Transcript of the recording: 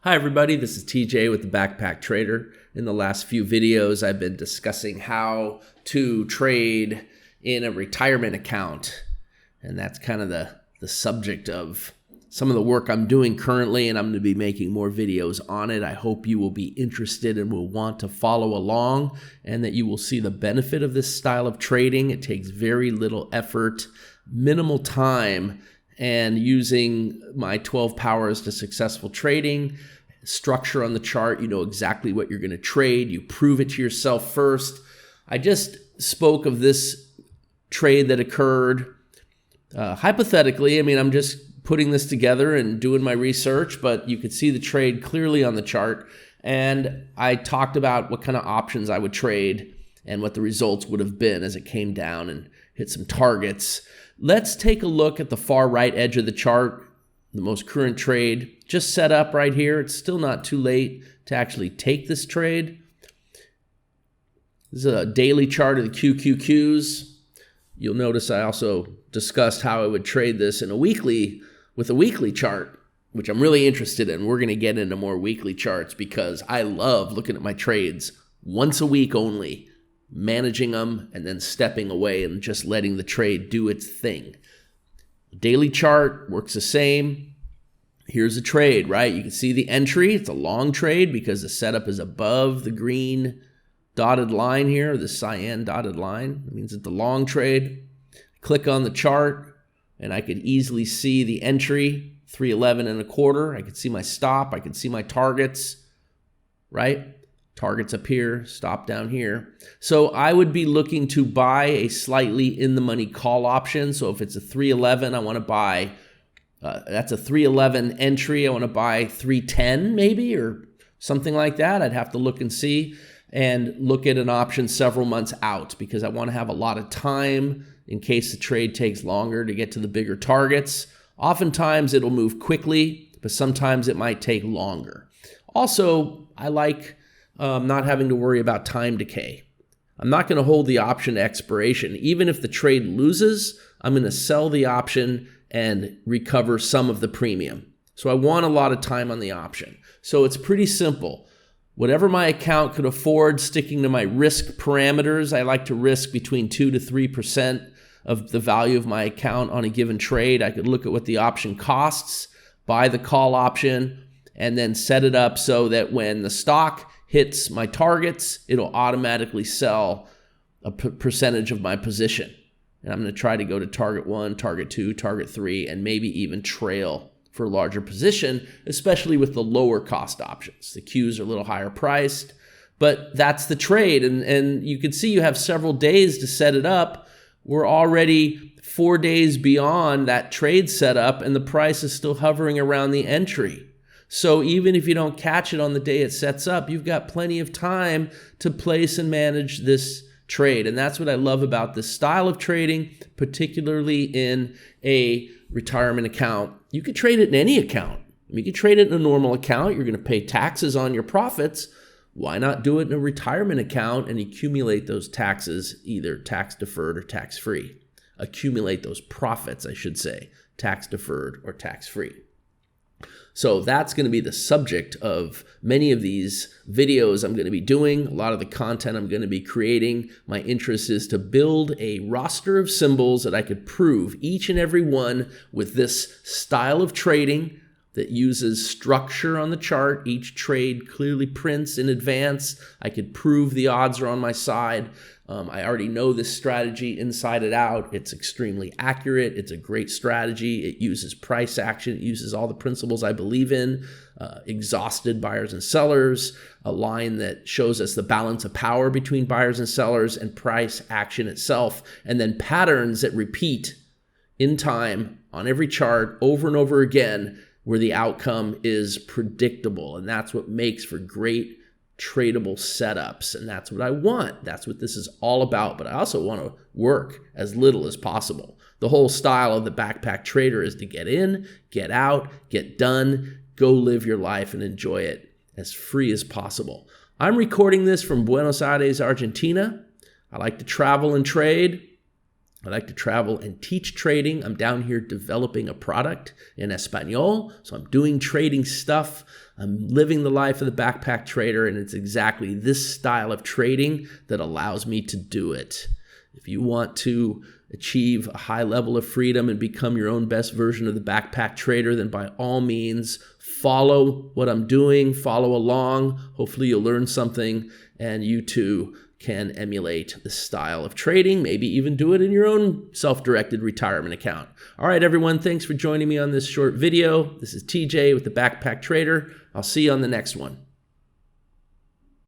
Hi everybody, this is TJ with the Backpack Trader. In the last few videos, I've been discussing how to trade in a retirement account. And that's kind of the subject of some of the work I'm doing currently, and I'm going to be making more videos on it. I hope you will be interested and will want to follow along, and that you will see the benefit of this style of trading. It takes very little effort, minimal time, and using my 12 powers to successful trading structure on the chart, you know exactly what you're going to trade. You prove it to yourself first. I just spoke of this trade that occurred hypothetically. I mean, I'm just putting this together and doing my research, but you could see the trade clearly on the chart. And I talked about what kind of options I would trade and what the results would have been as it came down and hit some targets. Let's take a look at the far right edge of the chart, the most current trade, just set up right here. It's still not too late to actually take this trade. This is a daily chart of the QQQs. You'll notice I also discussed how I would trade this in a weekly, with a weekly chart, which I'm really interested in. We're going to get into more weekly charts because I love looking at my trades once a week only, managing them and then stepping away and just letting the trade do its thing. Daily chart works the same. Here's a trade, right? You can see the entry. It's a long trade because the setup is above the green dotted line here, the cyan dotted line. It means it's a long trade. Click on the chart and I could easily see the entry, 311.25. I could see my stop. I could see my targets, right? Targets up here, stop down here. So I would be looking to buy a slightly in the money call option. So if it's a 311, I want to buy, that's a 311 entry. I want to buy 310 maybe or something like that. I'd have to look and see and look at an option several months out because I want to have a lot of time in case the trade takes longer to get to the bigger targets. Oftentimes it'll move quickly, but sometimes it might take longer. Also, I like not having to worry about time decay. I'm not going to hold the option to expiration. Even if the trade loses, I'm going to sell the option and recover some of the premium. So I want a lot of time on the option. So it's pretty simple. Whatever my account could afford, sticking to my risk parameters, I like to risk between 2 to 3% of the value of my account on a given trade. I could look at what the option costs, buy the call option, and then set it up so that when the stock hits my targets, it'll automatically sell a percentage of my position. And I'm going to try to go to target 1, target 2, target 3, and maybe even trail for a larger position, especially with the lower cost options. The Qs are a little higher priced, but that's the trade. And you can see you have several days to set it up. We're already 4 days beyond that trade setup, and the price is still hovering around the entry. So even if you don't catch it on the day it sets up, you've got plenty of time to place and manage this trade. And that's what I love about this style of trading, particularly in a retirement account. You could trade it in any account. You could trade it in a normal account. You're going to pay taxes on your profits. Why not do it in a retirement account and accumulate those taxes, either tax deferred or tax free? Accumulate those profits, I should say, tax deferred or tax free. So that's going to be the subject of many of these videos I'm going to be doing, a lot of the content I'm going to be creating. My interest is to build a roster of symbols that I could prove each and every one with this style of trading that uses structure on the chart. Each trade clearly prints in advance. I could prove the odds are on my side. I already know this strategy inside and out. It's extremely accurate. It's a great strategy. It uses price action. It uses all the principles I believe in. Exhausted buyers and sellers, a line that shows us the balance of power between buyers and sellers, and price action itself, and then patterns that repeat in time on every chart over and over again where the outcome is predictable. And that's what makes for great tradable setups, and that's what I want. That's what this is all about. But I also want to work as little as possible. The whole style of the backpack trader is to get in, get out, get done, go live your life and enjoy it as free as possible. I'm recording this from Buenos Aires, Argentina. I like to travel and trade. I like to travel and teach trading. I'm down here developing a product in Espanol. So I'm doing trading stuff. I'm living the life of the backpack trader, and it's exactly this style of trading that allows me to do it. If you want to achieve a high level of freedom and become your own best version of the backpack trader, then by all means, follow what I'm doing, follow along. Hopefully you'll learn something, and you too can emulate the style of trading, maybe even do it in your own self-directed retirement account. All right, everyone, thanks for joining me on this short video. This is TJ with the Backpack Trader. I'll see you on the next one.